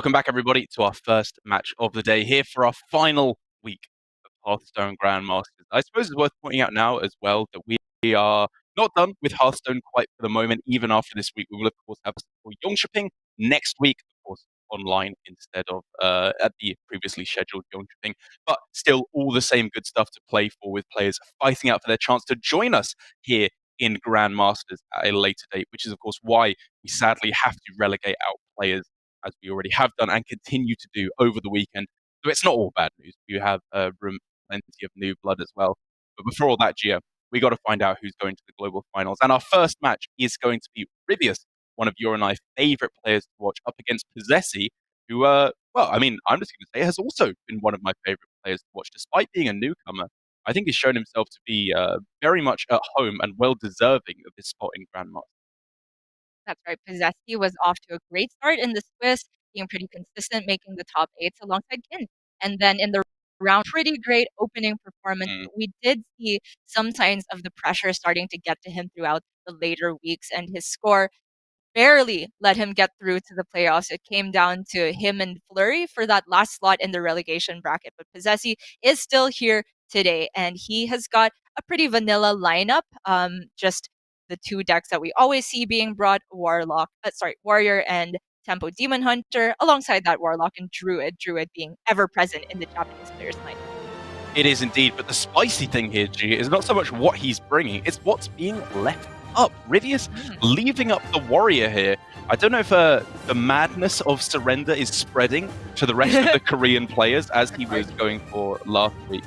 Welcome back, everybody, to our first match of the day here for our final week of Hearthstone Grandmasters. I suppose it's worth pointing out now as well that we are not done with Hearthstone quite for the moment. Even after this week, we will, of course, have Yongshipping next week, of course, online instead of at the previously scheduled Yongshipping. But still, all the same good stuff to play for with players fighting out for their chance to join us here in Grandmasters at a later date, which is, of course, why we sadly have to relegate out players as we already have done and continue to do over the weekend. So it's not all bad news. You have room plenty of new blood as well. But before all that, Gia, we got to find out who's going to the global finals. And our first match is going to be Ryvius, one of your and I favorite players to watch, up against Posesi, who, well, I mean, I'm just going to say has also been one of my favorite players to watch, despite being a newcomer. I think he's shown himself to be very much at home and well deserving of his spot in Grandmaster. That's right. Posesi was off to a great start in the Swiss, being pretty consistent, making the top eights alongside Kin. And then in the round, pretty great opening performance. But we did see some signs of the pressure starting to get to him throughout the later weeks, and his score barely let him get through to the playoffs. It came down to him and Flurry for that last slot in the relegation bracket. But Posesi is still here today, and he has got a pretty vanilla lineup. Just the two decks that we always see being brought: Warrior and Tempo Demon Hunter, alongside that Warlock and Druid. Druid being ever present in the Japanese players' lineup. It is indeed, but the spicy thing here, G, is not so much what he's bringing, it's what's being left up. Ryvius leaving up the Warrior here. I don't know if the madness of surrender is spreading to the rest of the Korean players as he was going for last week.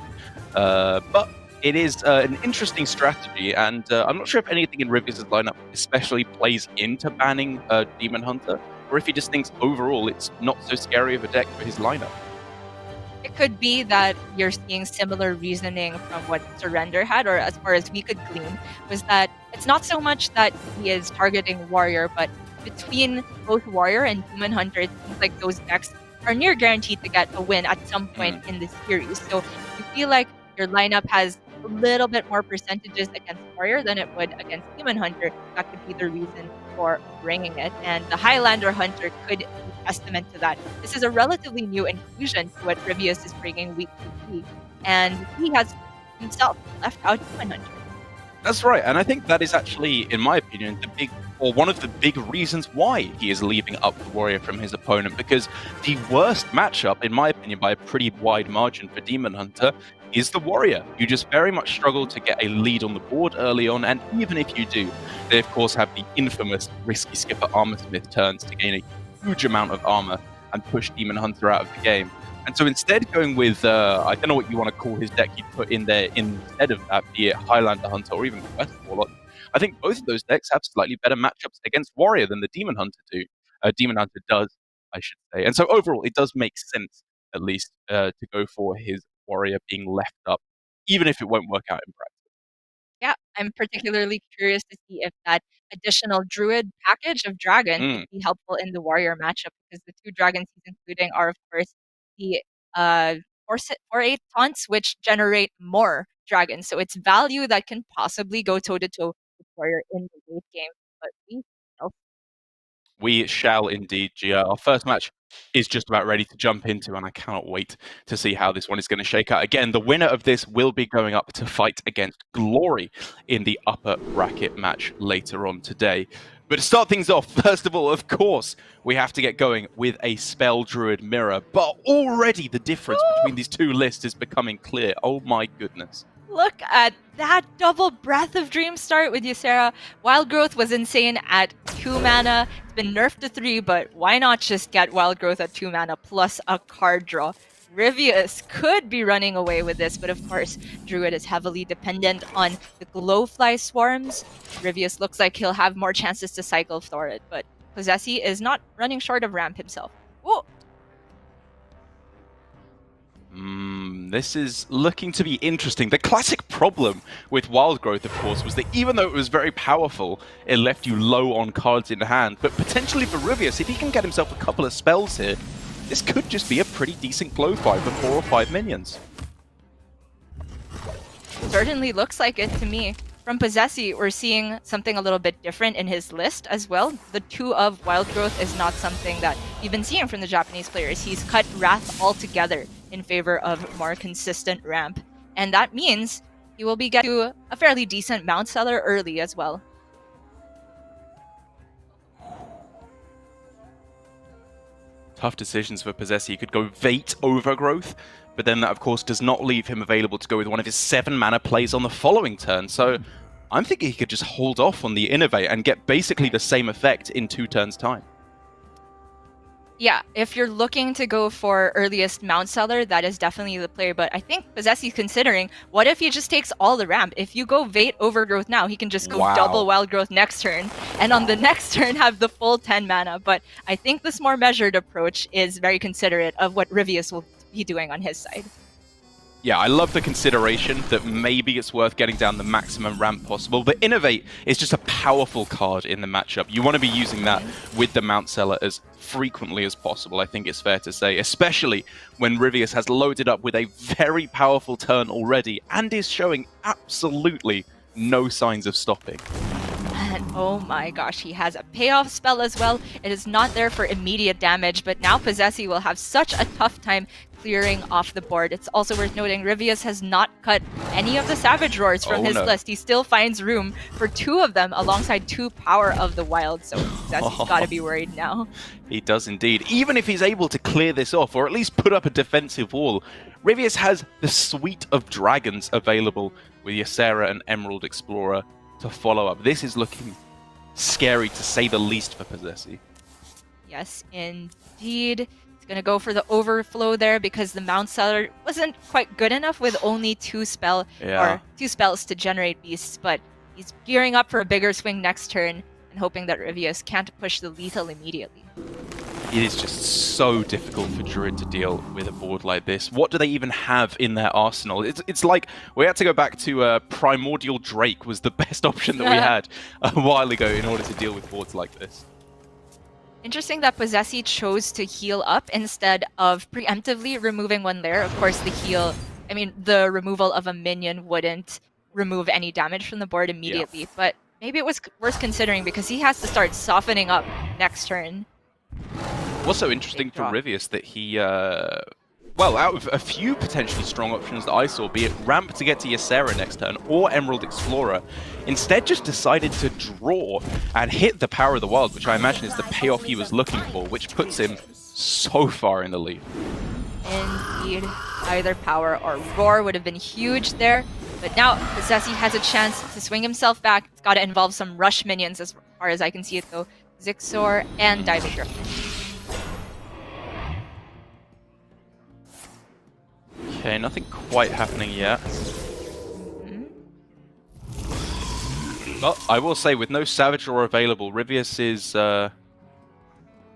But it is an interesting strategy, and I'm not sure if anything in Ryvius' lineup especially plays into banning Demon Hunter, or if he just thinks overall it's not so scary of a deck for his lineup. It could be that you're seeing similar reasoning from what Surrender had, or as far as we could glean, was that it's not so much that he is targeting Warrior, but between both Warrior and Demon Hunter, it seems like those decks are near guaranteed to get a win at some point in the series. So you feel like your lineup has a little bit more percentages against Warrior than it would against Demon Hunter. That could be the reason for bringing it. And the Highlander Hunter could be testament to that. This is a relatively new inclusion to what Ryvius is bringing week to week. And he has himself left out Demon Hunter. That's right, and I think that is actually, in my opinion, one of the big reasons why he is leaving up the Warrior from his opponent, because the worst matchup, in my opinion, by a pretty wide margin for Demon Hunter, is the Warrior. You just very much struggle to get a lead on the board early on, and even if you do, they of course have the infamous Risky Skipper Armor Smith turns to gain a huge amount of armor and push Demon Hunter out of the game. And so instead going with, I don't know what you want to call his deck you'd put in there instead of that, be it Highlander Hunter or even Quest Warlock, I think both of those decks have slightly better matchups against Warrior than the Demon Hunter do. Demon Hunter does, I should say. And so overall, it does make sense, at least, to go for his Warrior being left up, even if it won't work out in practice. Yeah, I'm particularly curious to see if that additional Druid package of Dragon could be helpful in the Warrior matchup, because the two dragons he's including are, of course, the 4/8 taunts, which generate more dragons. So it's value that can possibly go toe-to-toe with Warrior in the late game. But we shall indeed, Gia. Our first match is just about ready to jump into, and I cannot wait to see how this one is going to shake out. Again, the winner of this will be going up to fight against Glory in the upper bracket match later on today. But to start things off, first of all, of course, we have to get going with a Spell Druid Mirror. But already the difference between these two lists is becoming clear. Oh my goodness. Look at that double Breath of Dream start with Ysera. Wild Growth was insane at 2 mana. It's been nerfed to 3, but why not just get Wild Growth at 2 mana plus a card draw? Ryvius could be running away with this, but of course, Druid is heavily dependent on the Glowfly Swarms. Ryvius looks like he'll have more chances to cycle for it, but Posesi is not running short of ramp himself. Whoa! This is looking to be interesting. The classic problem with Wild Growth, of course, was that even though it was very powerful, it left you low on cards in hand. But potentially for Ryvius, if he can get himself a couple of spells here, this could just be a pretty decent glow fight for 4 or 5 minions. Certainly looks like it to me. From Posesi, we're seeing something a little bit different in his list as well. The 2 of Wild Growth is not something that we've been seeing from the Japanese players. He's cut Wrath altogether in favor of more consistent ramp. And that means he will be getting to a fairly decent Mount Seller early as well. Tough decisions for Posesi. He could go Vate Overgrowth, but then that, of course, does not leave him available to go with one of his 7 mana plays on the following turn. So I'm thinking he could just hold off on the Innovate and get basically the same effect in 2 turns' time. Yeah, if you're looking to go for earliest Mount Seller, that is definitely the play. But I think Posesi's considering, what if he just takes all the ramp? If you go Vate Overgrowth now, he can just go double Wild Growth next turn, and on the next turn have the full 10 mana. But I think this more measured approach is very considerate of what Ryvius will be doing on his side. Yeah, I love the consideration that maybe it's worth getting down the maximum ramp possible, but Innovate is just a powerful card in the matchup. You want to be using that with the Mount Seller as frequently as possible, I think it's fair to say, especially when Ryvius has loaded up with a very powerful turn already and is showing absolutely no signs of stopping. And oh my gosh, he has a payoff spell as well. It is not there for immediate damage, but now Posesi will have such a tough time clearing off the board. It's also worth noting Ryvius has not cut any of the Savage Roars from his list. He still finds room for 2 of them alongside 2 Power of the Wild, so Posesi's got to be worried now. He does indeed. Even if he's able to clear this off, or at least put up a defensive wall, Ryvius has the suite of dragons available with Ysera and Emerald Explorer to follow up. This is looking scary to say the least for Posesi. Yes, indeed. He's going to go for the overflow there because the Mount Seller wasn't quite good enough with only 2 spells to generate beasts, but he's gearing up for a bigger swing next turn and hoping that Ryvius can't push the lethal immediately. It is just so difficult for Druid to deal with a board like this. What do they even have in their arsenal? It's like we had to go back to Primordial Drake was the best option that we had a while ago in order to deal with boards like this. Interesting that Posesi chose to heal up instead of preemptively removing one layer. Of course, the removal of a minion wouldn't remove any damage from the board immediately, but maybe it was worth considering because he has to start softening up next turn. Also interesting for Ryvius that he, well, out of a few potentially strong options that I saw, be it ramp to get to Ysera next turn or Emerald Explorer, instead just decided to draw and hit the Power of the Wild, which I imagine is the payoff he was looking for, which puts him so far in the lead. Indeed, either Power or Roar would have been huge there, but now Posesi has a chance to swing himself back. It's got to involve some rush minions as far as I can see it go. Zixor and Diving Griffin. Okay, nothing quite happening yet. But I will say, with no Savage Roar available, Ryvius is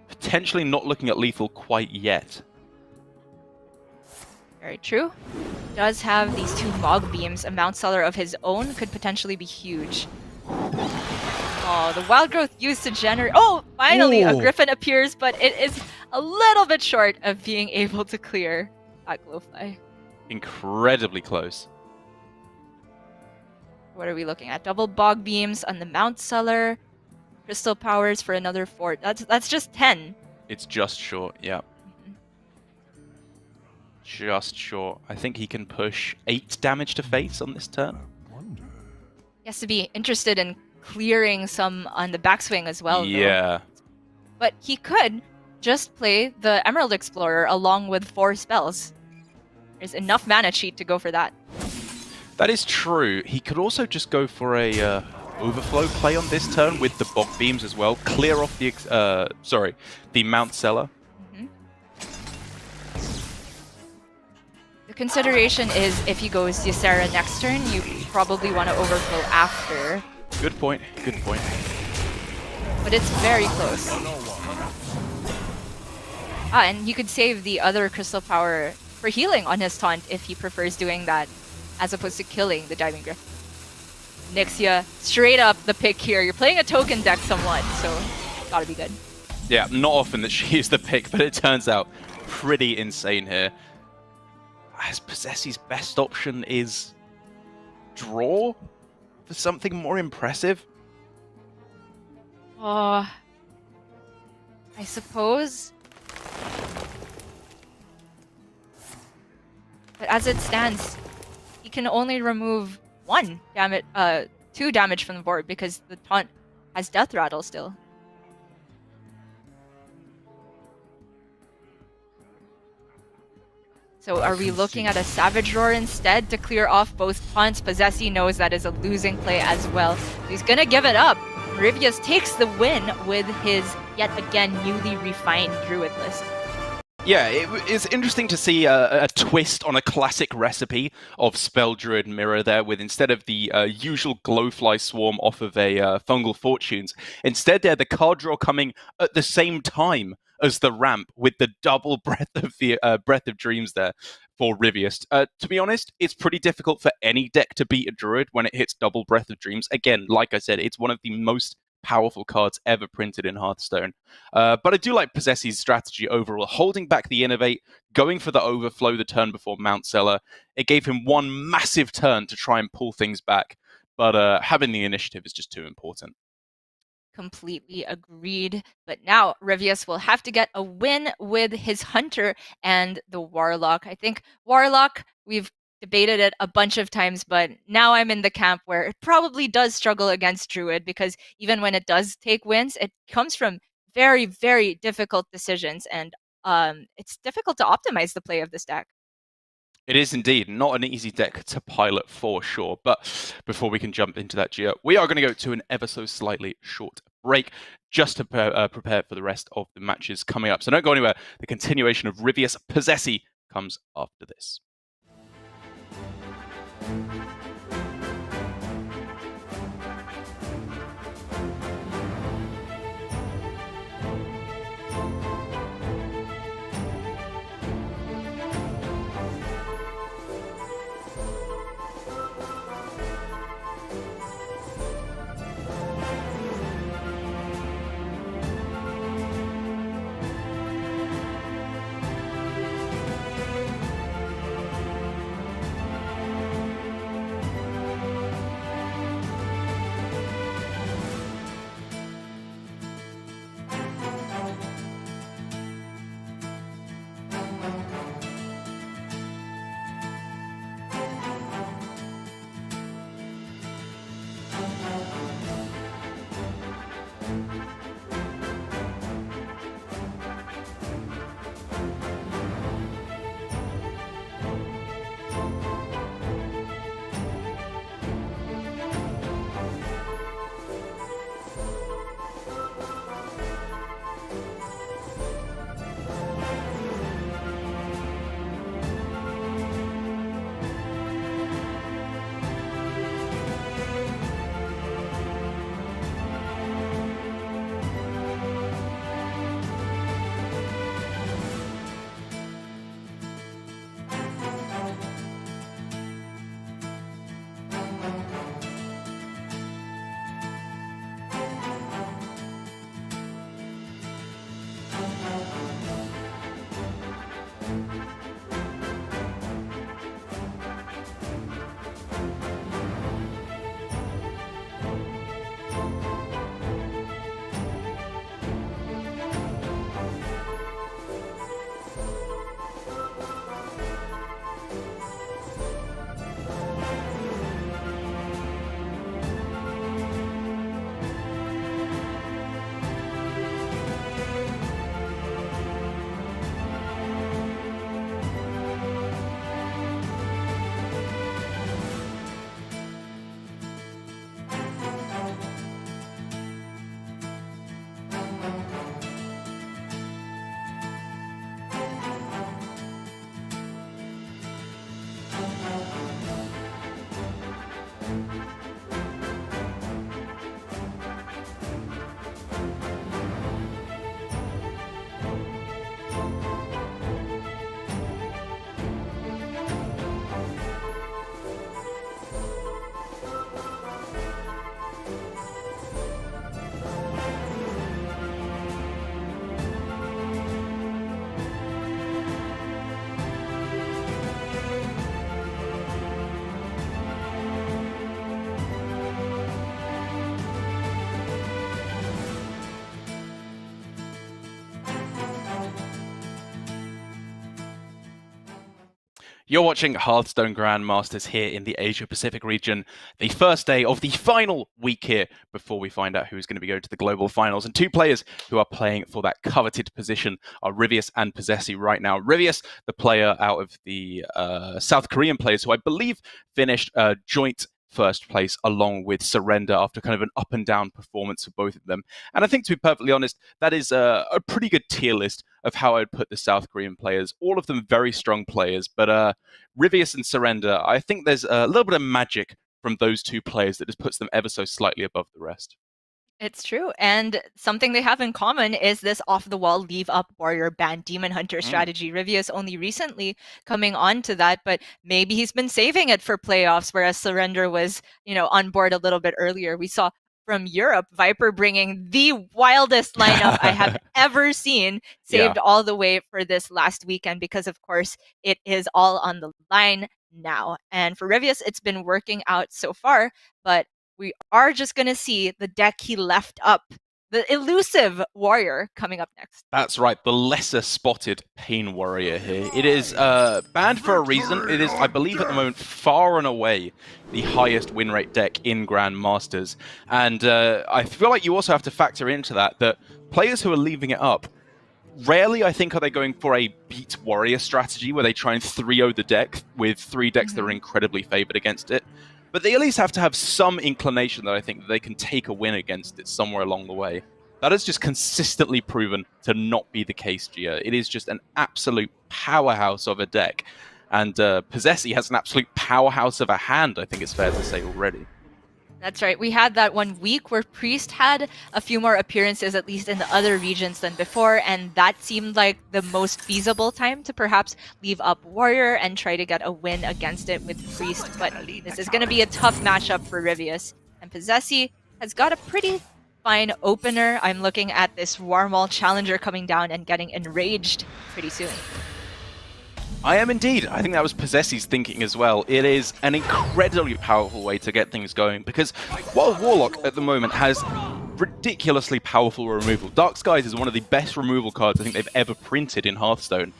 potentially not looking at lethal quite yet. Very true. Does have these 2 Mog Beams. A Mount Seller of his own could potentially be huge. Oh, the Wild Growth used to generate... Oh, finally a Griffin appears, but it is a little bit short of being able to clear that Glowfly. Incredibly close. What are we looking at? Double Bog Beams on the Mount Seller. Crystal Powers for another 4. That's just 10. It's just short, yeah. Just short. I think he can push 8 damage to face on this turn. He has to be interested in clearing some on the backswing as well. Yeah. Though. But he could just play the Emerald Explorer along with 4 spells. There's enough mana cheat to go for that. That is true. He could also just go for a overflow play on this turn with the Bog Beams as well. Clear off the the Mount Seller. The consideration is if he goes Ysera next turn, you probably want to overflow after. Good point. Good point. But it's very close. And you could save the other Crystal Power for healing on his taunt if he prefers doing that, as opposed to killing the Diving Griffin. Nixia, straight up the pick here. You're playing a token deck somewhat, so gotta be good. Yeah, not often that she is the pick, but it turns out pretty insane here. As Posesi's best option is draw for something more impressive. I suppose But as it stands, he can only remove 2 damage from the board because the taunt has Death Rattle still. So are we looking at a Savage Roar instead to clear off both taunts? Posesi knows that is a losing play as well. He's gonna give it up. Ryvius takes the win with his, yet again, newly refined Druid list. Yeah, it's interesting to see a twist on a classic recipe of Spell Druid Mirror there, with instead of the usual Glowfly Swarm off of a Fungal Fortunes, instead they're the card draw coming at the same time as the ramp with the double Breath of Dreams there for Ryvius. To be honest, it's pretty difficult for any deck to beat a Druid when it hits double Breath of Dreams. Again, like I said, it's one of the most powerful cards ever printed in Hearthstone. But I do like Posesi's strategy overall, holding back the Innovate, going for the Overflow the turn before Mount Seller. It gave him one massive turn to try and pull things back, but having the initiative is just too important. Completely agreed. But now Ryvius will have to get a win with his Hunter and the Warlock. I think Warlock, we've debated it a bunch of times, but now I'm in the camp where it probably does struggle against Druid, because even when it does take wins, it comes from very, very difficult decisions, and it's difficult to optimize the play of this deck. It is indeed not an easy deck to pilot for sure. But before we can jump into that, Gio, we are going to go to an ever so slightly short break just to prepare for the rest of the matches coming up. So don't go anywhere. The continuation of Ryvius Posesi comes after this. You're watching Hearthstone Grandmasters here in the Asia-Pacific region, the first day of the final week here before we find out who's going to be going to the global finals. And two players who are playing for that coveted position are Ryvius and Posesi right now. Ryvius, the player out of the South Korean players, who I believe finished joint first place along with Surrender after kind of an up and down performance for both of them. And I think, to be perfectly honest, that is a pretty good tier list of how I'd put the South Korean players. All of them very strong players, but Ryvius and Surrender, I think there's a little bit of magic from those two players that just puts them ever so slightly above the rest. It's true. And something they have in common is this off-the-wall leave-up warrior ban demon hunter strategy. Ryvius only recently coming on to that, but maybe he's been saving it for playoffs, whereas Surrender was, on board a little bit earlier. We saw from Europe, Viper bringing the wildest lineup I have ever seen, saved all the way for this last weekend because, of course, it is all on the line now. And for Ryvius, it's been working out so far, but we are just going to see the deck he left up, the elusive warrior, coming up next. That's right, the lesser spotted Pain Warrior here. It is banned for a reason. It is, I believe, at the moment, far and away the highest win rate deck in Grandmasters. And I feel like you also have to factor into that players who are leaving it up, rarely, I think, are they going for a beat warrior strategy where they try and 3-0 the deck with three decks that are incredibly favored against it. But they at least have to have some inclination that I think that they can take a win against it somewhere along the way. That has just consistently proven to not be the case, Gia. It is just an absolute powerhouse of a deck. And Posesi has an absolute powerhouse of a hand, I think it's fair to say already. That's right. We had that 1 week where Priest had a few more appearances, at least in the other regions than before, and that seemed like the most feasible time to perhaps leave up Warrior and try to get a win against it with Priest. But this is going to be a tough matchup for Ryvius. And Posesi has got a pretty fine opener. I'm looking at this Warmaul Challenger coming down and getting enraged pretty soon. I am indeed. I think that was Posesi's thinking as well. It is an incredibly powerful way to get things going because while Warlock at the moment has ridiculously powerful removal, Dark Skies is one of the best removal cards I think they've ever printed in Hearthstone.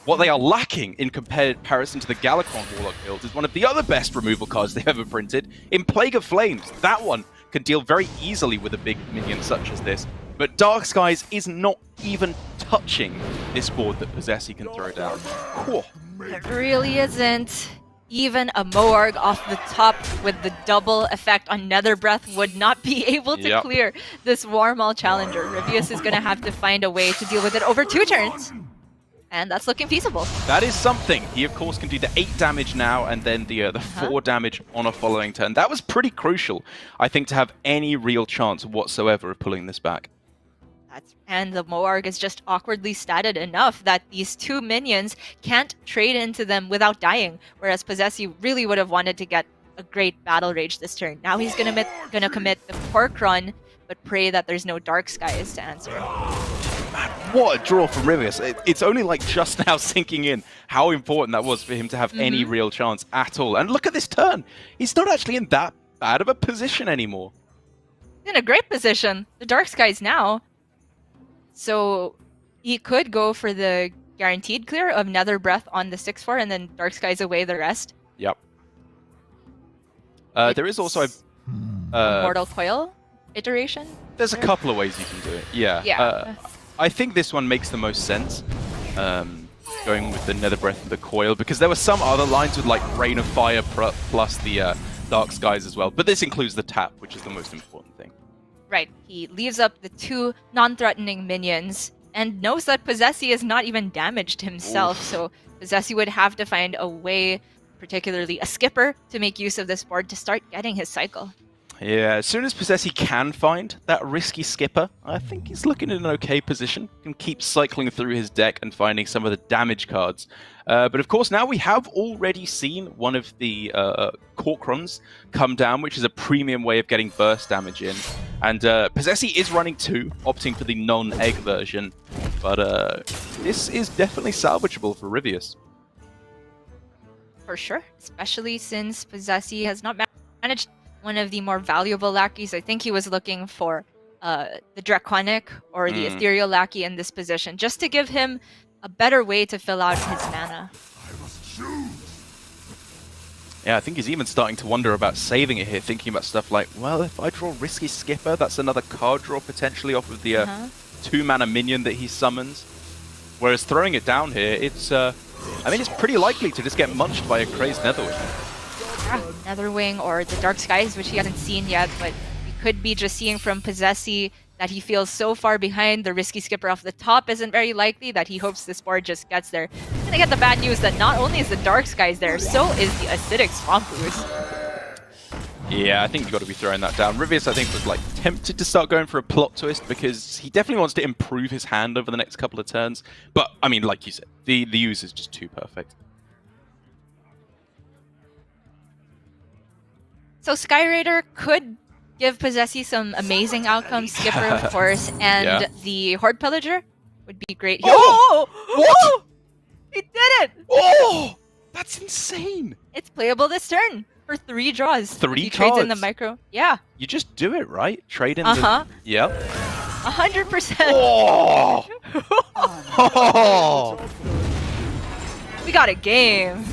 What they are lacking in comparison to the Galakron Warlock build is one of the other best removal cards they've ever printed in Plague of Flames. That one can deal very easily with a big minion such as this. But Dark Skies is not even touching this board that Posesi can throw down. Whew. It really isn't. Even a Moarg off the top with the double effect on Nether Breath would not be able to clear this Warmaul Challenger. Ryvius is going to have to find a way to deal with it over 2 turns. And that's looking feasible. That is something. He, of course, can do the 8 damage now and then the 4 damage on a following turn. That was pretty crucial, I think, to have any real chance whatsoever of pulling this back. And the Moarg is just awkwardly statted enough that these 2 minions can't trade into them without dying, whereas Posesi really would have wanted to get a great Battle Rage this turn. Now he's gonna commit the Cork Run, but pray that there's no Dark Skies to answer. Man, what a draw from Ryvius. It's only like just now sinking in how important that was for him to have any real chance at all. And look at this turn. He's not actually in that bad of a position anymore. In a great position. The Dark Skies now. So he could go for the guaranteed clear of Nether Breath on the 6/4 and then Dark Skies away the rest. Yep. There is also a Mortal Coil iteration. There's a couple of ways you can do it. Yeah. I think this one makes the most sense. Going with the Nether Breath and the Coil, because there were some other lines with like Rain of Fire plus the Dark Skies as well. But this includes the tap, which is the most important thing. Right, he leaves up the 2 non-threatening minions and knows that Posesi is not even damaged himself, so Posesi would have to find a way, particularly a skipper, to make use of this board to start getting his cycle. Yeah, as soon as Posesi can find that risky skipper, I think he's looking in an okay position. He can keep cycling through his deck and finding some of the damage cards. But of course, now we have already seen one of the Corkrons come down, which is a premium way of getting burst damage in. And Posesi is running 2, opting for the non-egg version. But this is definitely salvageable for Ryvius. For sure, especially since Posesi has not managed one of the more valuable lackeys. I think he was looking for the Draconic or the Ethereal lackey in this position, just to give him a better way to fill out his mana. Yeah, I think he's even starting to wonder about saving it here, thinking about stuff like, well, if I draw Risky Skipper, that's another card draw potentially off of the 2-mana minion that he summons. Whereas throwing it down here, it's, I mean, it's pretty likely to just get munched by a Crazed Netherwing. Yeah, Netherwing or the Dark Skies, which he hasn't seen yet, but we could be just seeing from Posesi that he feels so far behind. The Risky Skipper off the top isn't very likely, that he hopes this board just gets there. He's gonna get the bad news that not only is the Dark Skies there, so is the Acidic Swamp Ooze. Yeah, I think you got to be throwing that down. Ryvius, I think, was like tempted to start going for a plot twist because he definitely wants to improve his hand over the next couple of turns. But I mean, like you said, the use is just too perfect. So Skyraider could give Posesi some amazing outcomes. Skipper, of course, and the Horde Pillager would be great. Oh! What? Oh! He did it! Oh! That's insane! It's playable this turn for 3 draws. 3 he cards? trades in the micro. Yeah. You just do it, right? Trade in the... Yep. 100%. Oh! Oh! We got a game.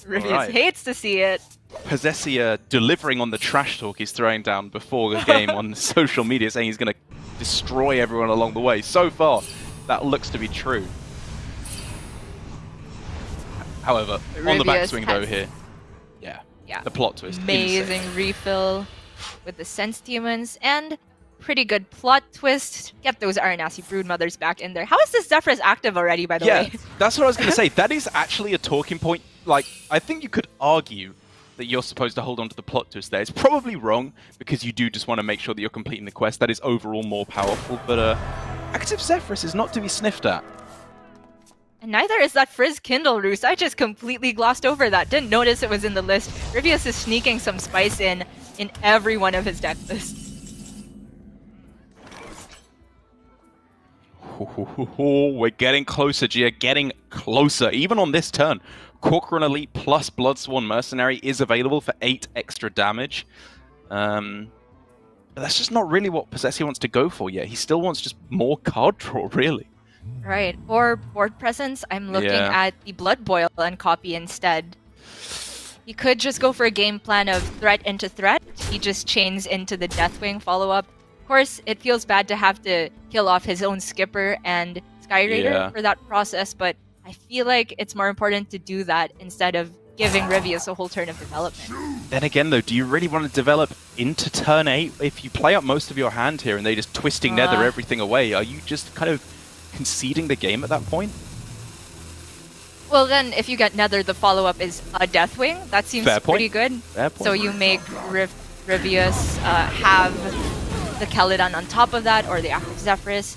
Ryvius hates to see it. Posesi delivering on the trash talk he's throwing down before the game on social media, saying he's going to destroy everyone along the way. So far, that looks to be true. However, on the backswing though here, yeah, the plot twist. Amazing refill with the Sense Demons and pretty good plot twist. Get those Aranasi Broodmothers back in there. How is this Zephyrus active already, by the way? Yeah, that's what I was going to say. That is actually a talking point. Like, I think you could argue that you're supposed to hold on to the plot twist there. It's probably wrong because you do just want to make sure that you're completing the quest. That is overall more powerful, but active Zephyrus is not to be sniffed at. And neither is that Frizz Kindle Roost. I just completely glossed over that. Didn't notice it was in the list. Ryvius is sneaking some spice in every one of his deck lists. We're getting closer, Gia. Getting closer. Even on this turn, Corcoran Elite plus Bloodsworn Mercenary is available for 8 extra damage. But that's just not really what Posesi wants to go for yet. He still wants just more card draw, really. Right. Or board presence. I'm looking at the Blood Boil and copy instead. He could just go for a game plan of threat into threat. He just chains into the Deathwing follow-up. Of course, it feels bad to have to kill off his own Skipper and Skyraider for that process, but I feel like it's more important to do that instead of giving Ryvius a whole turn of development. Then again, though, do you really want to develop into turn 8? If you play up most of your hand here and they just twisting Nether everything away, are you just kind of conceding the game at that point? Well, then, if you get Nether, the follow-up is a Deathwing. That seems pretty good. Fair point. So you make Ryvius have the Keladon on top of that, or the active Zephyrus.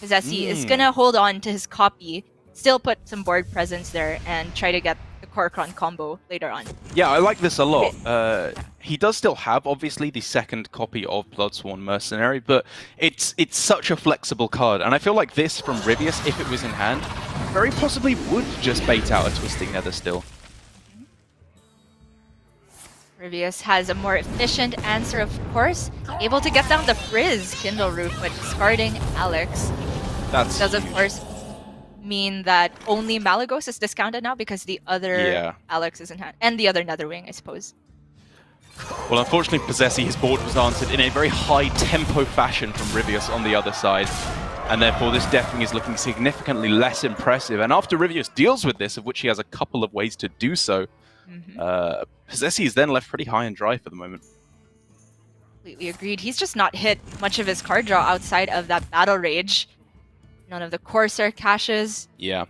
Posesi is going to hold on to his copy, still put some board presence there, and try to get the Corcoran combo later on. Yeah, I like this a lot. He does still have, obviously, the second copy of Bloodsworn Mercenary, but it's such a flexible card, and I feel like this from Ryvius, if it was in hand, very possibly would just bait out a Twisting Nether still. Ryvius has a more efficient answer, of course, able to get down the Frizz Kindle Root, but discarding Alex. That does, of course, mean that only Malagos is discounted now because the other Alex is in hand, and the other Netherwing, I suppose. Well, unfortunately, Posesi, his board was answered in a very high-tempo fashion from Ryvius on the other side, and therefore this Deathwing is looking significantly less impressive. And after Ryvius deals with this, of which he has a couple of ways to do so, Posesi is then left pretty high and dry for the moment. Completely agreed. He's just not hit much of his card draw outside of that Battle Rage. None of the Corsair caches. Yeah.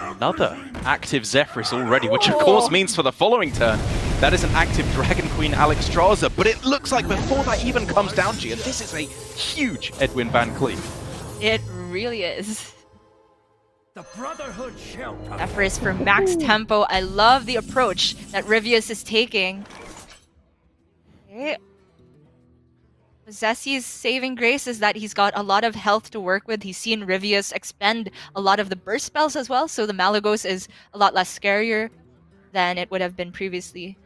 Another active Zephyrus already, which of course means for the following turn, that is an active Dragon Queen Alexstrasza. But it looks like before that even comes down to you, this is a huge Edwin Van Cleef. It really is. The Brotherhood shall come. Zephyrus for max tempo. I love the approach that Ryvius is taking. Okay. Posesi's saving grace is that he's got a lot of health to work with. He's seen Ryvius expend a lot of the burst spells as well, so the Malagos is a lot less scarier than it would have been previously.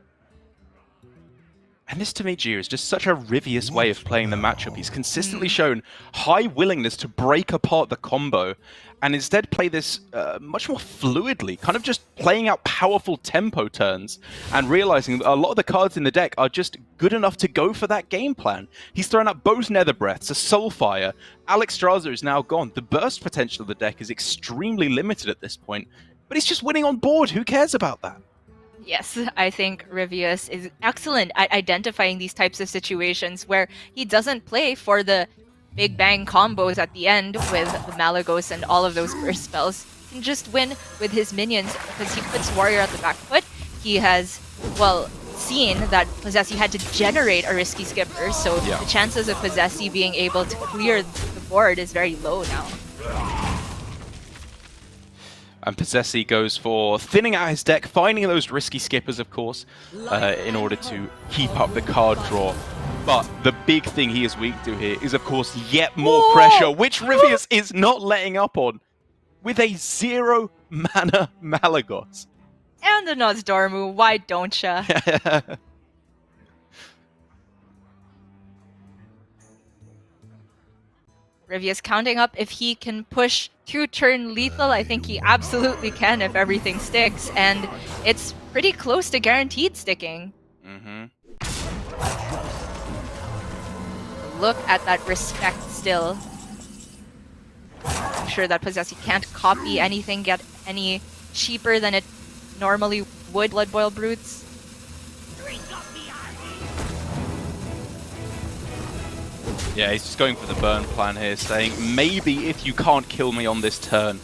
And this, to me, Gio, is just such a Ryvius way of playing the matchup. He's consistently shown high willingness to break apart the combo and instead play this much more fluidly, kind of just playing out powerful tempo turns and realizing that a lot of the cards in the deck are just good enough to go for that game plan. He's thrown out both Nether Breaths, a Soulfire. Alexstrasza is now gone. The burst potential of the deck is extremely limited at this point, but he's just winning on board. Who cares about that? Yes, I think Ryvius is excellent at identifying these types of situations where he doesn't play for the big bang combos at the end with the Malagos and all of those burst spells. He can just win with his minions because he puts Warrior at the back foot. He has, well, seen that Posesi had to generate a risky skipper, so the chances of Posesi being able to clear the board is very low now. And Posesi goes for thinning out his deck, finding those risky skippers, of course, in order to keep up the card draw. But the big thing he is weak to here is, of course, yet more pressure, which Ryvius is not letting up on, with a 0 mana Malagos. And the Nozdormu, why don't ya? Ryvius counting up if he can push 2-turn lethal. I think he absolutely can if everything sticks, and it's pretty close to guaranteed sticking. Look at that respect still. I'm sure that Posesi can't copy anything, get any cheaper than it normally would. Blood Boil Brutes. Yeah, he's just going for the burn plan here, saying maybe if you can't kill me on this turn,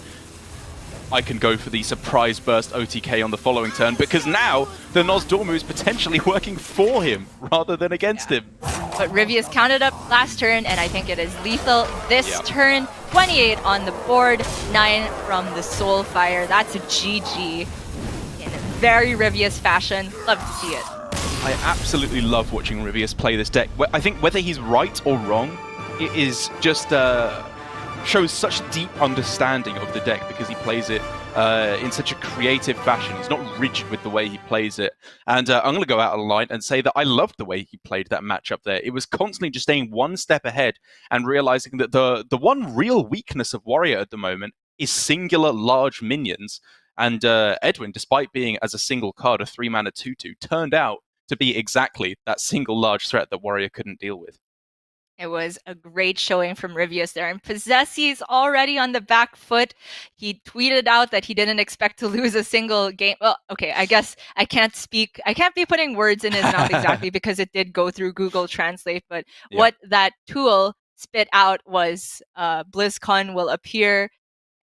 I can go for the surprise burst OTK on the following turn, because now the Nozdormu is potentially working for him rather than against him. But Ryvius counted up last turn, and I think it is lethal this turn. 28 on the board, 9 from the Soulfire. That's a GG in very Ryvius fashion. Love to see it. I absolutely love watching Ryvius play this deck. I think whether he's right or wrong, it is just shows such deep understanding of the deck because he plays it in such a creative fashion. He's not rigid with the way he plays it. And I'm going to go out of line and say that I loved the way he played that matchup there. It was constantly just staying one step ahead and realizing that the one real weakness of Warrior at the moment is singular large minions. And Edwin, despite being as a single card a 3-mana 2/2, turned out to be exactly that single large threat that Warrior couldn't deal with. It was a great showing from Ryvius there, and Posesi's already on the back foot. He tweeted out that he didn't expect to lose a single game. Well, okay, I guess I can't be putting words in his mouth exactly because it did go through Google Translate, but what that tool spit out was BlizzCon will appear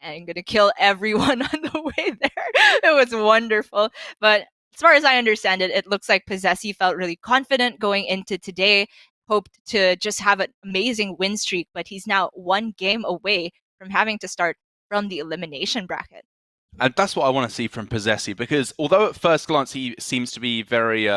and I'm gonna kill everyone on the way there. It was wonderful. But as far as I understand it, it looks like Posesi felt really confident going into today, hoped to just have an amazing win streak, but he's now 1 game away from having to start from the elimination bracket. And that's what I want to see from Posesi, because although at first glance he seems to be very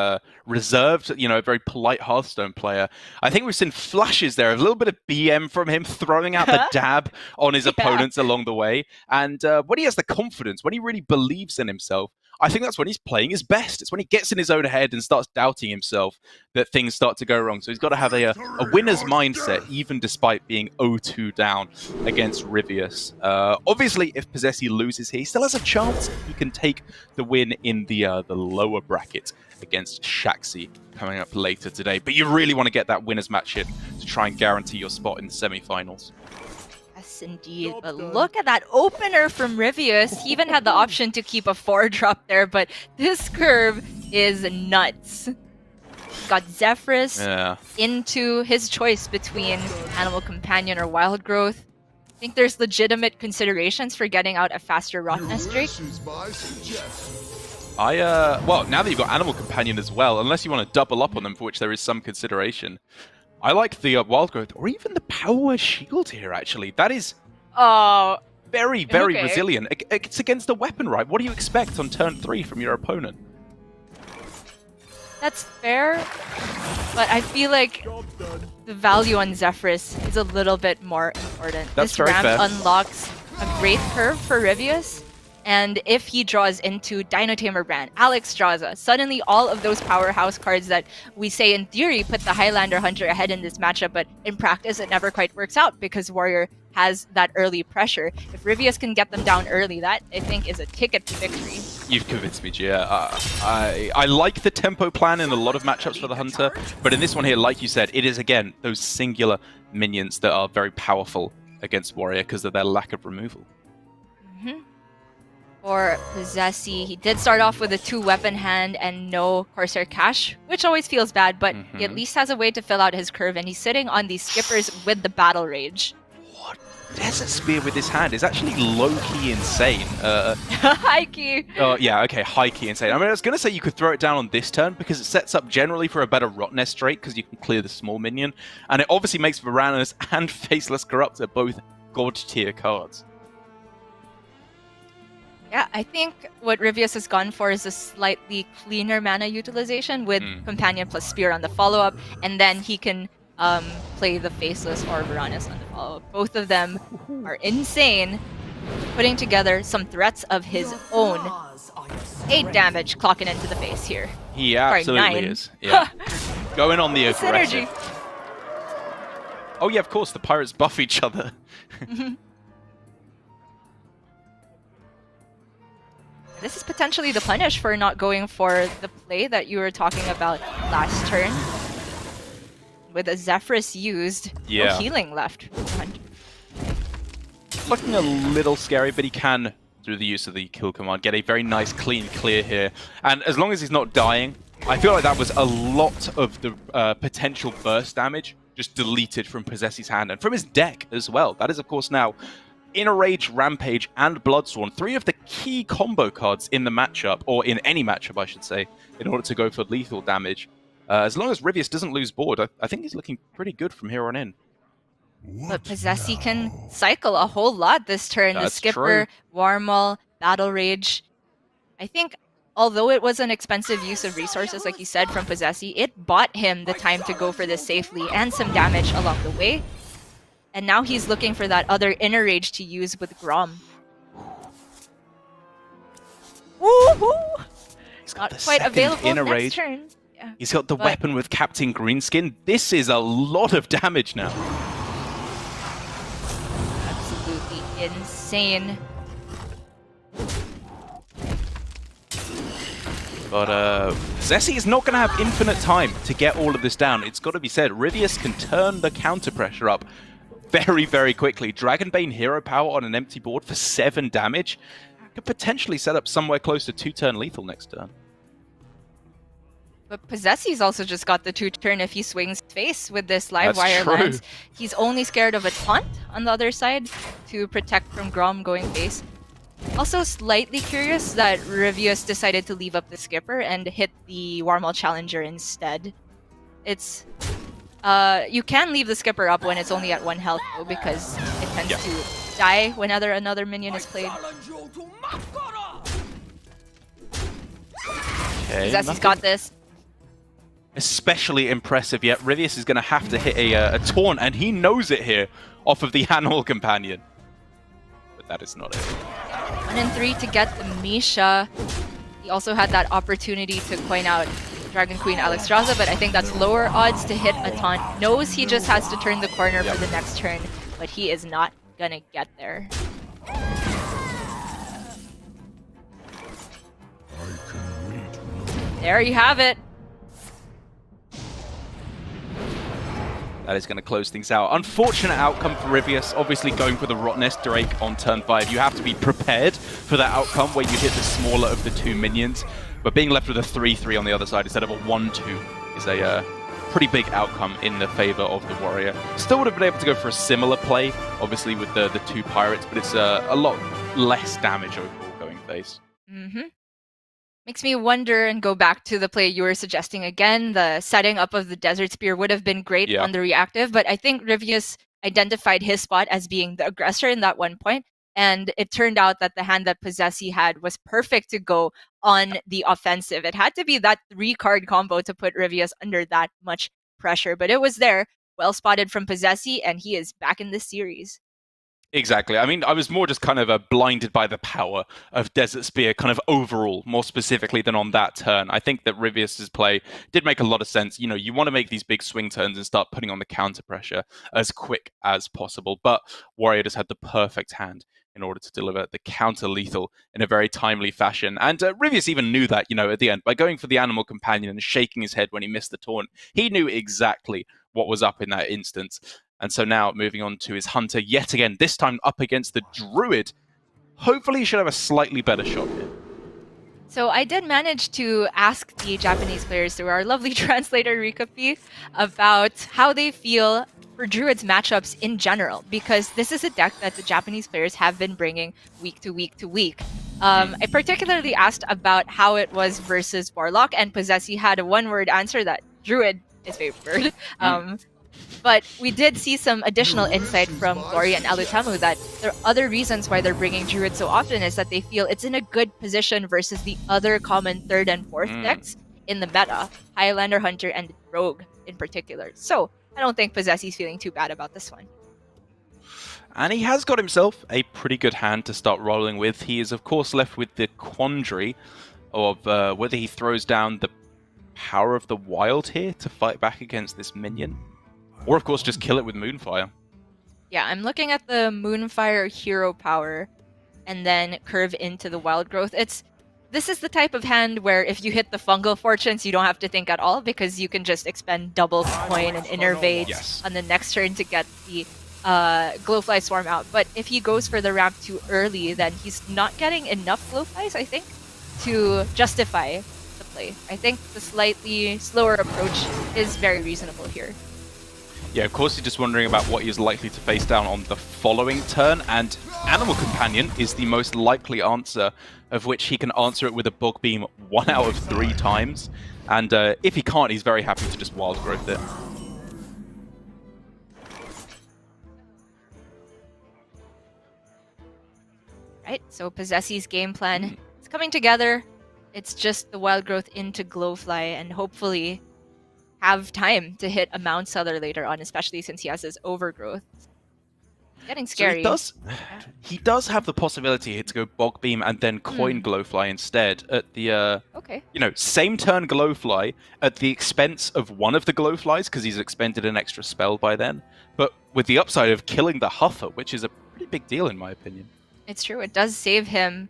reserved, you know, a very polite Hearthstone player, I think we've seen flashes there of a little bit of BM from him, throwing out the dab on his opponents along the way. And when he has the confidence, when he really believes in himself, I think that's when he's playing his best. It's when he gets in his own head and starts doubting himself that things start to go wrong. So he's got to have a winner's mindset, even despite being 0-2 down against Ryvius. Obviously, if Posesi loses here, he still has a chance he can take the win in the lower bracket against Shaxi coming up later today. But you really want to get that winner's match in to try and guarantee your spot in the semifinals. Yes, indeed. But look at that opener from Ryvius. He even had the option to keep a 4-drop there, but this curve is nuts. Got Zephyrus into his choice between Animal Companion or Wild Growth. I think there's legitimate considerations for getting out a faster Rotnest Drake. Well, now that you've got Animal Companion as well, unless you want to double up on them, for which there is some consideration, I like the Wild Growth, or even the Power Shield here, actually. That is very, very resilient. It's against a weapon, right? What do you expect on turn 3 from your opponent? That's fair, but I feel like the value on Zephyrus is a little bit more important. That's this very ramp fair. Unlocks a great curve for Ryvius, And if he draws into Dino Tamer Brand, Alex Straza, suddenly all of those powerhouse cards that we say in theory put the Highlander Hunter ahead in this matchup, but in practice it never quite works out because Warrior has that early pressure. If Ryvius can get them down early, that I think is a ticket to victory. You've convinced me, Gia. I like the tempo plan in a lot of matchups for the Hunter, but in this one here, like you said, it is again those singular minions that are very powerful against Warrior because of their lack of removal. For Posesi, he did start off with a 2-weapon hand and no Corsair Cash, which always feels bad, but he at least has a way to fill out his curve, and he's sitting on these skippers with the Battle Rage. What? Desert Spear with this hand is actually low-key insane. High-key. Oh, yeah, okay, high-key insane. I mean, I was going to say you could throw it down on this turn because it sets up generally for a better Rot Nest straight because you can clear the small minion, and it obviously makes Varanus and Faceless Corruptor both God-tier cards. Yeah, I think what Ryvius has gone for is a slightly cleaner mana utilization with Companion plus Spear on the follow-up, and then he can play the Faceless or Varanus on the follow-up. Both of them are insane, putting together some threats of his own. 8 damage clocking into the face here. He absolutely 9. is. Yeah. Going on the Synergy. aggressive. Oh yeah, of course, the pirates buff each other. This is potentially the punish for not going for the play that you were talking about last turn. With a Zephyrus used, no healing left. Looking a little scary, but he can, through the use of the kill command, get a very nice clean clear here. And as long as he's not dying, I feel like that was a lot of the potential burst damage just deleted from Posesi's hand and from his deck as well. That is, of course, now Inner Rage, Rampage, and Bloodsworn, 3 of the key combo cards in the matchup, or in any matchup, I should say, in order to go for lethal damage. As long as Ryvius doesn't lose board, I think he's looking pretty good from here on in. But Posesi can cycle a whole lot this turn. That's the Skipper, Warmaul, Battle Rage. I think, although it was an expensive use of resources, like you said, from Posesi, it bought him the time to go for this safely and some damage along the way. And now he's looking for that other Inner Rage to use with Grom. Woohoo! He's got Not quite available Inner next Rage. turn. Yeah. He's got the weapon with Captain Greenskin. This is a lot of damage now. Absolutely insane. But Posesi is not going to have infinite time to get all of this down. It's got to be said, Ryvius can turn the counter pressure up very, very quickly. Dragonbane Hero Power on an empty board for 7 damage could potentially set up somewhere close to 2-turn lethal next turn. But Posesi's also just got the 2-turn if he swings face with this live That's wire true. lance. He's only scared of a taunt on the other side to protect from Grom going face. Also slightly curious that Ryvius decided to leave up the Skipper and hit the Warmaul Challenger instead. It's you can leave the Skipper up when it's only at 1 health though, because it tends to die whenever another minion is played. Okay, Posesi's got this. Especially impressive, yet Ryvius is going to have to hit a taunt, and he knows it here off of the Animal Companion. But that is not it. 1 and 3 to get the Misha. He also had that opportunity to coin out Dragon Queen Alex Straza, but I think that's lower odds to hit a taunt. Knows he just has to turn the corner for the next turn, but he is not gonna get there. There you have it. That is going to close things out. Unfortunate outcome for Ryvius, obviously going for the Rot Nest Drake on turn 5. You have to be prepared for that outcome where you hit the smaller of the 2 minions. But being left with a 3-3 on the other side instead of a 1-2 is a pretty big outcome in the favor of the Warrior. Still would have been able to go for a similar play, obviously with the 2 pirates, but it's a lot less damage overall going face. Makes me wonder and go back to the play you were suggesting again. The setting up of the Desert Spear would have been great on the reactive, but I think Ryvius identified his spot as being the aggressor in that one point, and it turned out that the hand that Posesi had was perfect to go on the offensive. It had to be that 3-card combo to put Ryvius under that much pressure, but it was there. Well spotted from Posesi, and he is back in this series. Exactly. I mean, I was more just kind of blinded by the power of Desert Spear, kind of overall, more specifically than on that turn. I think that Ryvius's play did make a lot of sense. You know, you want to make these big swing turns and start putting on the counter pressure as quick as possible. But Warrior just had the perfect hand in order to deliver the counter lethal in a very timely fashion. And Ryvius even knew that, you know, at the end, by going for the Animal Companion and shaking his head when he missed the taunt, he knew exactly what was up in that instance. And so now moving on to his Hunter yet again, this time up against the Druid. Hopefully he should have a slightly better shot here. So I did manage to ask the Japanese players through our lovely translator Rikapi about how they feel for Druid's matchups in general, because this is a deck that the Japanese players have been bringing week to week to week. I particularly asked about how it was versus Warlock, and Posesi had a one-word answer that Druid is favored. But we did see some additional insight from Glory and Alutamu that there are other reasons why they're bringing Druid so often is that they feel it's in a good position versus the other common 3rd and 4th decks in the meta, Highlander, Hunter, and Rogue in particular. So I don't think Posesi's feeling too bad about this one. And he has got himself a pretty good hand to start rolling with. He is, of course, left with the quandary of whether he throws down the Power of the Wild here to fight back against this minion. Or, of course, just kill it with Moonfire. Yeah, I'm looking at the Moonfire hero power and then curve into the Wild Growth. This is the type of hand where if you hit the Fungal Fortunes, you don't have to think at all because you can just expend double coin and Innervate on the next turn to get the Glowfly Swarm out. But if he goes for the ramp too early, then he's not getting enough Glowflies, I think, to justify the play. I think the slightly slower approach is very reasonable here. Yeah, of course, he's just wondering about what he's likely to face down on the following turn, and Animal Companion is the most likely answer, of which he can answer it with a Bug Beam 1 out of 3 times. And if he can't, he's very happy to just Wild Growth it. Right, so Posesi's game plan is coming together. It's just the Wild Growth into Glowfly, and hopefully have time to hit a Mount Cellar later on, especially since he has his Overgrowth. It's getting scary. So he does have the possibility to go Bog Beam and then coin Glowfly instead at the same turn Glowfly at the expense of one of the Glowflies because he's expended an extra spell by then, but with the upside of killing the Huffer, which is a pretty big deal in my opinion. It's true. It does save him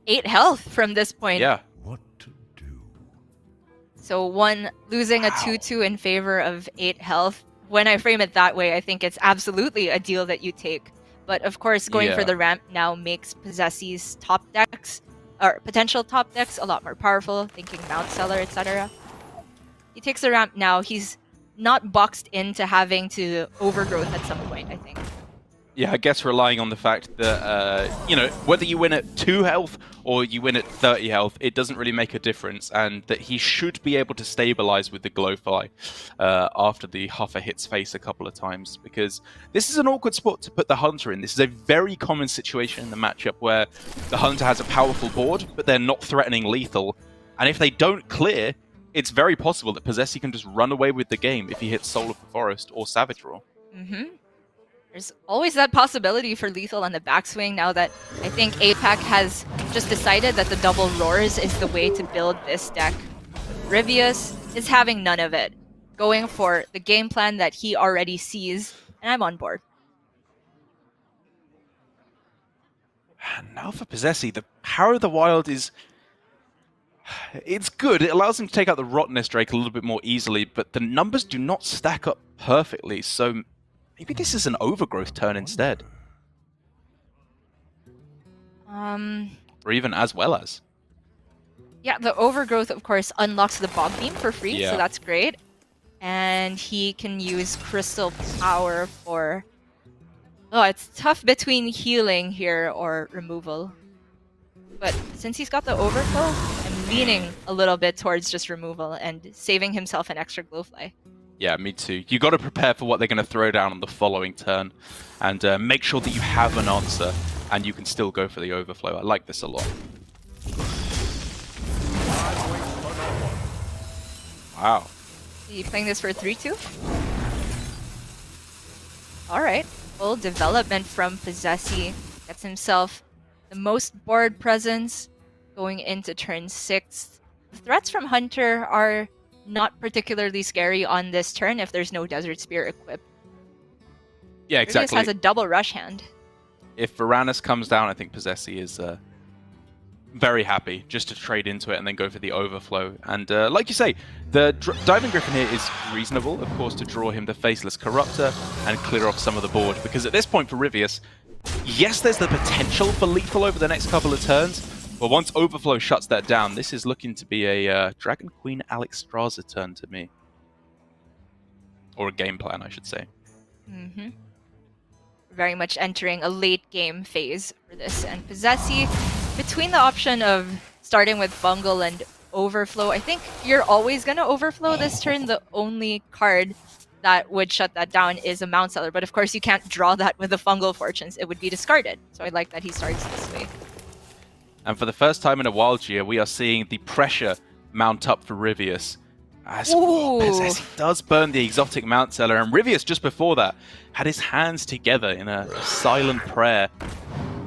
8 health from this point. Yeah. So losing a 2-2 in favor of 8 health. When I frame it that way, I think it's absolutely a deal that you take. But of course, going for the ramp now makes Posesi's top decks, or potential top decks, a lot more powerful, thinking Mount Cellar, etc. He takes the ramp now. He's not boxed into having to Overgrowth at some point, I think. Yeah, I guess relying on the fact that, whether you win at 2 health or you win at 30 health, it doesn't really make a difference, and that he should be able to stabilize with the Glowfly after the Huffer hits face a couple of times, because this is an awkward spot to put the Hunter in. This is a very common situation in the matchup where the Hunter has a powerful board, but they're not threatening lethal, and if they don't clear, it's very possible that Posesi can just run away with the game if he hits Soul of the Forest or Savage Roar. There's always that possibility for lethal on the backswing now that I think APAC has just decided that the double roars is the way to build this deck. Ryvius is having none of it, going for the game plan that he already sees, and I'm on board. And now for Posesi, the Power of the Wild it's good. It allows him to take out the Rottenness Drake a little bit more easily, but the numbers do not stack up perfectly, so maybe this is an Overgrowth turn instead. Or even as well as. Yeah, the Overgrowth, of course, unlocks the Bog Beam for free, so that's great. And he can use Crystal Power for... Oh, it's tough between healing here or removal. But since he's got the Overflow, I'm leaning a little bit towards just removal and saving himself an extra Glowfly. Yeah, me too. You got to prepare for what they're going to throw down on the following turn, and make sure that you have an answer, and you can still go for the Overflow. I like this a lot. Wow. Are you playing this for 3-2? Alright. beautiful development from Posesi. Gets himself the most board presence going into turn 6. The threats from Hunter are not particularly scary on this turn if there's no Desert Spear equipped. Yeah, exactly. Ryvius has a double rush hand. If Varanus comes down, I think Posesi is very happy just to trade into it and then go for the overflow. And like you say, the Diving Griffin here is reasonable, of course, to draw him the Faceless Corruptor and clear off some of the board. Because at this point for Ryvius, yes, there's the potential for lethal over the next couple of turns, but once overflow shuts that down, this is looking to be a Dragon Queen Alex Straza turn to me. Or a game plan, I should say. Mm-hmm. Very much entering a late game phase for this. And Posesi, between the option of starting with Bungle and Overflow, I think you're always going to Overflow this turn. The only card that would shut that down is a Mount Seller. But of course, you can't draw that with the Fungal Fortunes. It would be discarded. So I like that he starts this way. And for the first time in a while, Gia, we are seeing the pressure mount up for Ryvius. As Posesi does burn the exotic Mount Seller, and Ryvius just before that had his hands together in a silent prayer,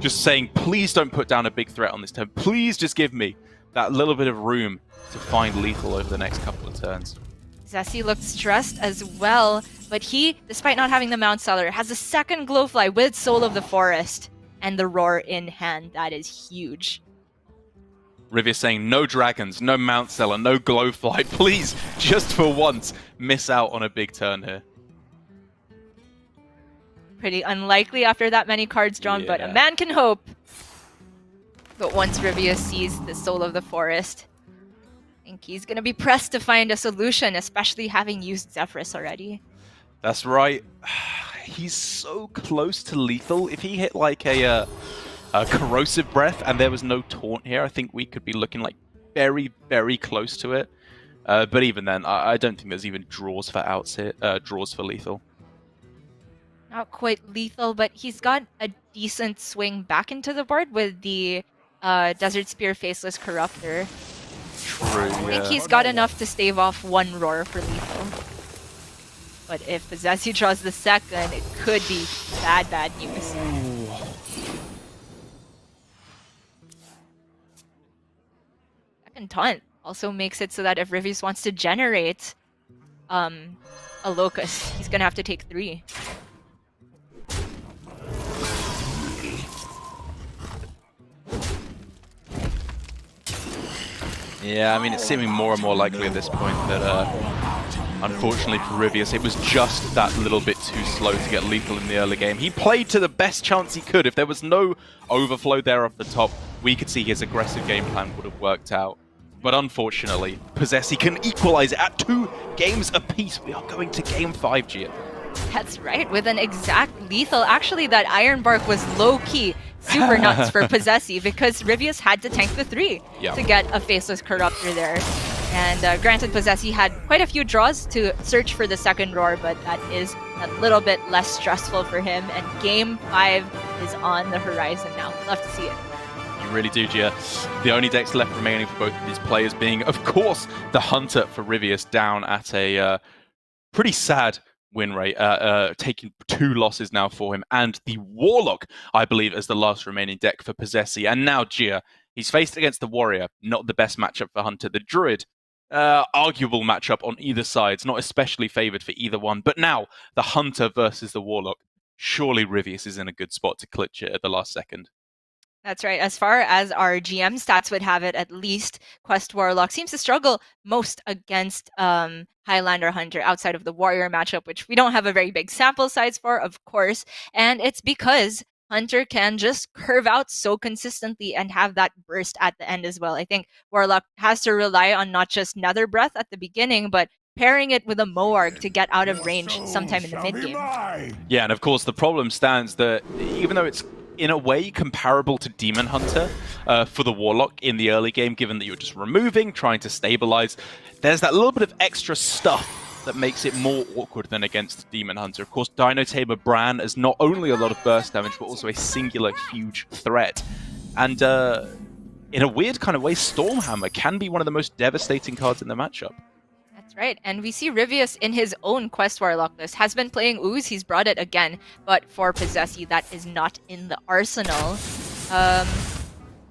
just saying, please don't put down a big threat on this turn. Please just give me that little bit of room to find lethal over the next couple of turns. Posesi looked stressed as well, but he, despite not having the Mount Seller, has a second Glowfly with Soul of the Forest and the Roar in hand. That is huge. Ryvius saying, no dragons, no Mount Seller, no Glowfly. Please, just for once, miss out on a big turn here. Pretty unlikely after that many cards drawn, but a man can hope. But once Ryvius sees the Soul of the Forest, I think he's going to be pressed to find a solution, especially having used Zephyrus already. That's right. He's so close to lethal. If he hit like a Corrosive Breath and there was no Taunt here, I think we could be looking like very, very close to it. But even then, I don't think there's even draws for outs here, draws for lethal. Not quite lethal, but he's got a decent swing back into the board with the Desert Spear Faceless Corruptor. True, I think he's got enough to stave off one Roar for lethal. But if Posesi draws the second, it could be bad, bad news. Second Taunt also makes it so that if Ryvius wants to generate a Locust, he's going to have to take 3. Yeah, I mean, it's seeming more and more likely at this point that, unfortunately for Ryvius, it was just that little bit too slow to get lethal in the early game. He played to the best chance he could. If there was no overflow there off the top, we could see his aggressive game plan would have worked out. But unfortunately, Posesi can equalize it at 2 games apiece. We are going to game 5, Gia. That's right, with an exact lethal. Actually, that Iron Bark was low-key super nuts for Posesi because Ryvius had to tank the 3 to get a Faceless Corruptor there. And granted, Posesi had quite a few draws to search for the second Roar, but that is a little bit less stressful for him. And game 5 is on the horizon now. Love to see it. You really do, Gia. The only decks left remaining for both of these players being, of course, the Hunter for Ryvius down at a pretty sad win rate, taking 2 losses now for him, and the Warlock, I believe, as the last remaining deck for Posesi. And now Gia, he's faced against the Warrior, not the best matchup for Hunter. The Druid, arguable matchup on either side, it's not especially favored for either one, but now the Hunter versus the Warlock. Surely Ryvius is in a good spot to clutch it at the last second. That's right. As far as our GM stats would have it, at least, Quest Warlock seems to struggle most against Highlander Hunter outside of the Warrior matchup, which we don't have a very big sample size for, of course. And it's because Hunter can just curve out so consistently and have that burst at the end as well. I think Warlock has to rely on not just Nether Breath at the beginning, but pairing it with a Moarg to get out of range sometime in the mid-game. Yeah, and of course the problem stands that even though it's in a way comparable to Demon Hunter for the Warlock in the early game, given that you're just removing, trying to stabilize, there's that little bit of extra stuff that makes it more awkward than against Demon Hunter. Of course, Dino Tamer Bran is not only a lot of burst damage, but also a singular huge threat. And in a weird kind of way, Stormhammer can be one of the most devastating cards in the matchup. That's right, and we see Ryvius in his own Quest Warlock list has been playing Ooze. He's brought it again, but for Posesi, that is not in the arsenal.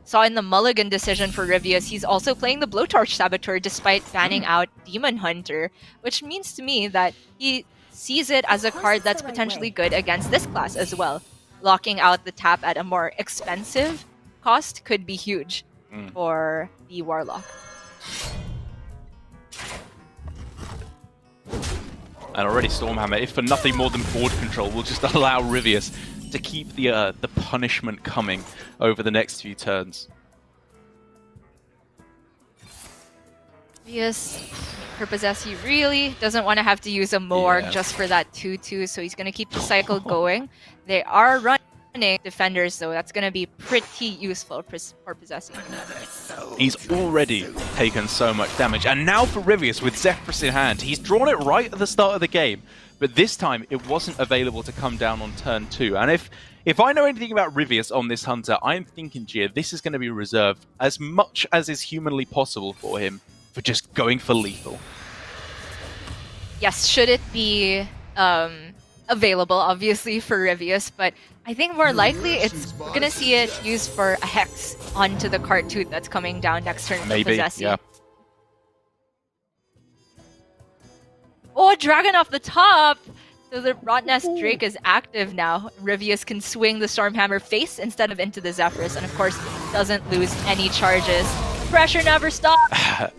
Saw in the Mulligan decision for Ryvius, he's also playing the Blowtorch Saboteur despite banning out Demon Hunter, which means to me that he sees it as a card that's potentially good against this class as well. Locking out the tap at a more expensive cost could be huge for the Warlock. And already Stormhammer, if for nothing more than board control, will just allow Ryvius to keep the punishment coming over the next few turns. Ryvius, for Posesi, really doesn't want to have to use a Moarg just for that 2-2, so he's going to keep the cycle going. They are running defenders, though. That's going to be pretty useful for Posesi. He's already taken so much damage, and now for Ryvius with Zephyrus in hand, he's drawn it right at the start of the game, but this time it wasn't available to come down on turn 2. And if I know anything about Ryvius on this Hunter, I'm thinking, Gia, this is going to be reserved as much as is humanly possible for him for just going for lethal. Yes, should it be available, obviously, for Ryvius, but I think more likely we're going to see it used for a Hex onto the Cartoot that's coming down next turn for Posesi. Yeah. Oh, Dragon off the top! So the Rotnest Drake is active now. Ryvius can swing the Stormhammer face instead of into the Zephyrus, and of course, doesn't lose any charges. Pressure never stops!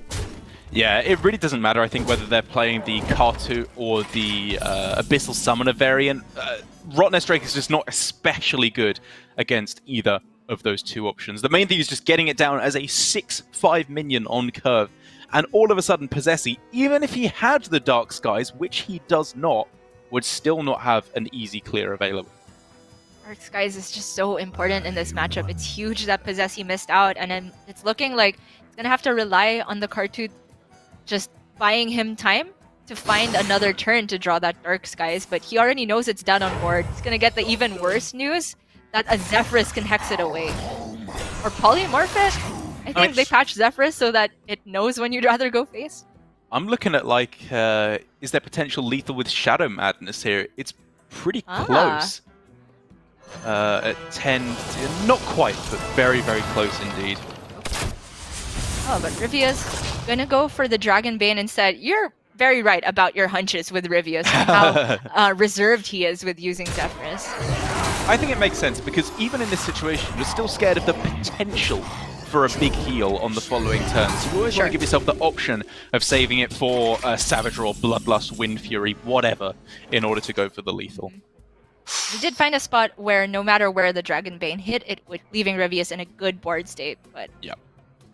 Yeah, it really doesn't matter, I think, whether they're playing the Cartoot or the Abyssal Summoner variant. Rotnest Drake is just not especially good against either of those two options. The main thing is just getting it down as a 6/5 minion on curve. And all of a sudden, Posesi, even if he had the Dark Skies, which he does not, would still not have an easy clear available. Dark Skies is just so important in this matchup. It's huge that Posesi missed out, and it's looking like he's going to have to rely on the Cartoot just buying him time to find another turn to draw that Dark Skies, but he already knows it's done on board. He's gonna get the even worse news that a Zephyrus can hex it away. Or polymorph it? I think they patched Zephyrus so that it knows when you'd rather go face. I'm looking at, like, is there potential lethal with Shadow Madness here? It's pretty close. At 10, not quite, but very, very close indeed. Oh, but Ryvius gonna go for the Dragonbane instead. You're very right about your hunches with Ryvius, how reserved he is with using Zephyrus. I think it makes sense, because even in this situation, you're still scared of the potential for a big heal on the following turn. So you always want to give yourself the option of saving it for Savager or Bloodlust, Wind Fury, whatever, in order to go for the lethal. We did find a spot where no matter where the Dragonbane hit, it would leaving Ryvius in a good board state, but... Yep.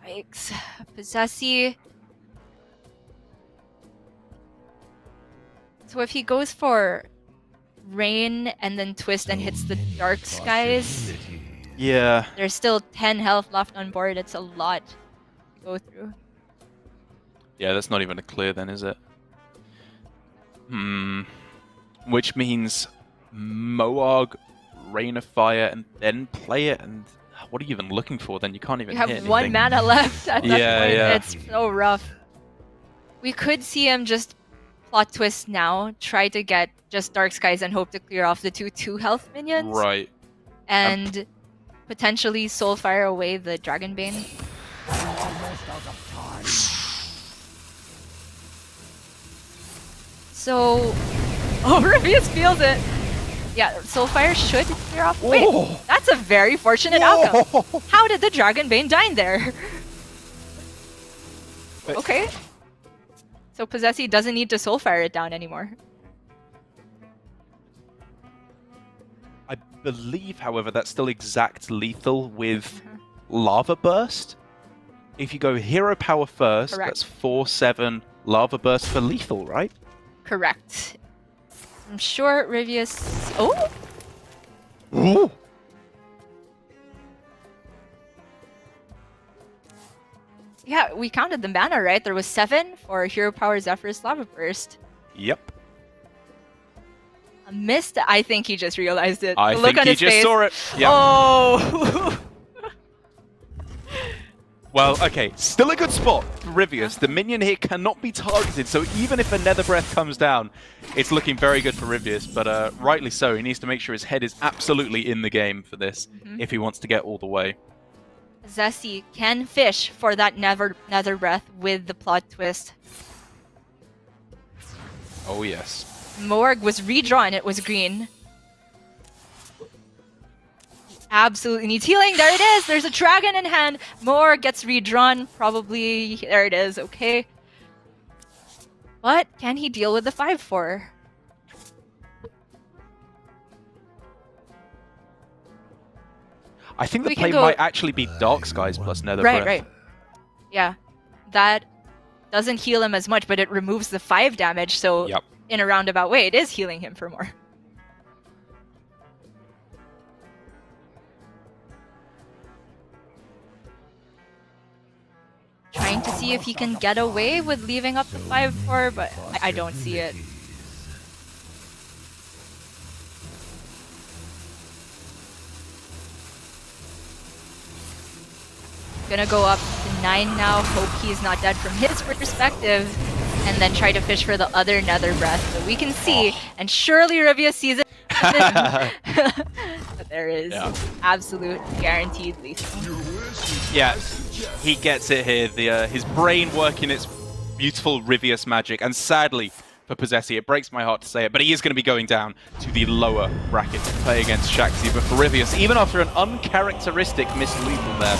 Yikes. Posesi. So if he goes for Rain and then Twist and hits the Dark Skies, yeah, there's still 10 health left on board. It's a lot to go through. Yeah, that's not even a clear then, is it? Which means Moarg, Rain of Fire, and then play it, and what are you even looking for then? You can't even hit anything. You have 1 mana left at that point. Yeah. It's so rough. We could see him just plot twist now, try to get just Dark Skies and hope to clear off the 2/2 health minions. Right. And potentially Soulfire away the Dragonbane. So, Ryvius feels it. Yeah, Soulfire should clear off. Wait, that's a very fortunate outcome. How did the Dragonbane die there? Okay. So Posesi doesn't need to Soulfire it down anymore. I believe, however, that's still exact lethal with Lava Burst. If you go Hero Power first, that's 4/7 Lava Burst for lethal, right? Correct. I'm sure Ryvius... Oh! Ooh. Yeah, we counted the mana, right? There was 7 for Hero Power Zephyrus Lava Burst. Yep. A missed. I think he just realized it. I Look think on he his just face. saw it. Yep. Oh! Well, okay, still a good spot for Ryvius. The minion here cannot be targeted, so even if a Nether Breath comes down, it's looking very good for Ryvius, but rightly so. He needs to make sure his head is absolutely in the game for this if he wants to get all the way. Posesi can fish for that Nether Breath with the plot twist. Oh, yes. Morg was redrawn, it was green. Absolutely needs healing. There it is. There's a dragon in hand. Morg gets redrawn. Probably. There it is. Okay. But can he deal with the 5-4? I think the play might actually be Dark Skies plus Nether Breath. Right. Yeah. That doesn't heal him as much, but it removes the 5 damage. So in a roundabout way, it is healing him for more. Trying to see if he can get away with leaving up the 5-4, but I don't see it. Gonna go up to 9 now, hope he's not dead from his perspective, and then try to fish for the other Nether Breath. So we can see, and surely Ryvius sees it. But there is absolute guaranteed lethal. Yeah, he gets it here. His brain working its beautiful Ryvius magic, and sadly for Posesi, it breaks my heart to say it, but he is going to be going down to the lower bracket to play against Shaxi. But for Ryvius, even after an uncharacteristic missed lethal there,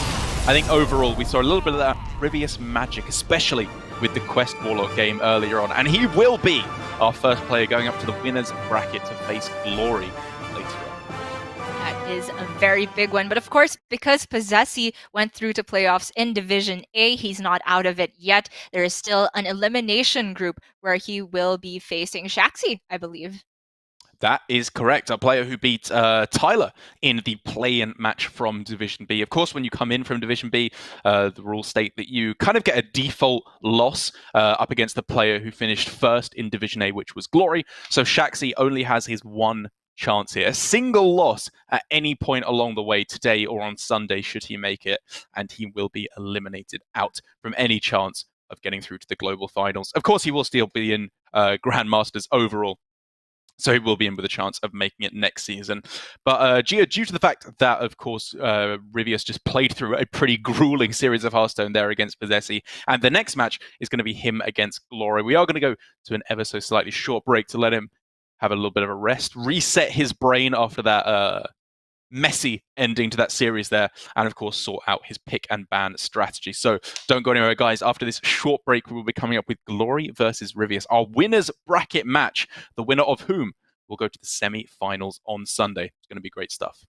I think overall we saw a little bit of that Ryvius magic, especially with the Quest Warlock game earlier on, and he will be our first player going up to the winners bracket to face Glory later on. That is a very big one, but of course, because Posesi went through to playoffs in Division A, he's not out of it yet. There is still an elimination group where he will be facing Shaxi, I believe. That is correct. A player who beat Tyler in the play-in match from Division B. Of course, when you come in from Division B, the rules state that you kind of get a default loss up against the player who finished first in Division A, which was Glory. So Shaxi only has his one chance here. A single loss at any point along the way today or on Sunday should he make it, and he will be eliminated out from any chance of getting through to the global finals. Of course, he will still be in Grandmasters overall, so he will be in with a chance of making it next season. But due to the fact that, of course, Ryvius just played through a pretty grueling series of Hearthstone there against Posesi, and the next match is going to be him against Glory. We are going to go to an ever so slightly short break to let him have a little bit of a rest, reset his brain after that messy ending to that series there, and of course sort out his pick and ban strategy. So don't go anywhere, guys. After this short break, we will be coming up with Glory versus Ryvius, our winners bracket match, the winner of whom will go to the semi-finals on Sunday. It's going to be great stuff.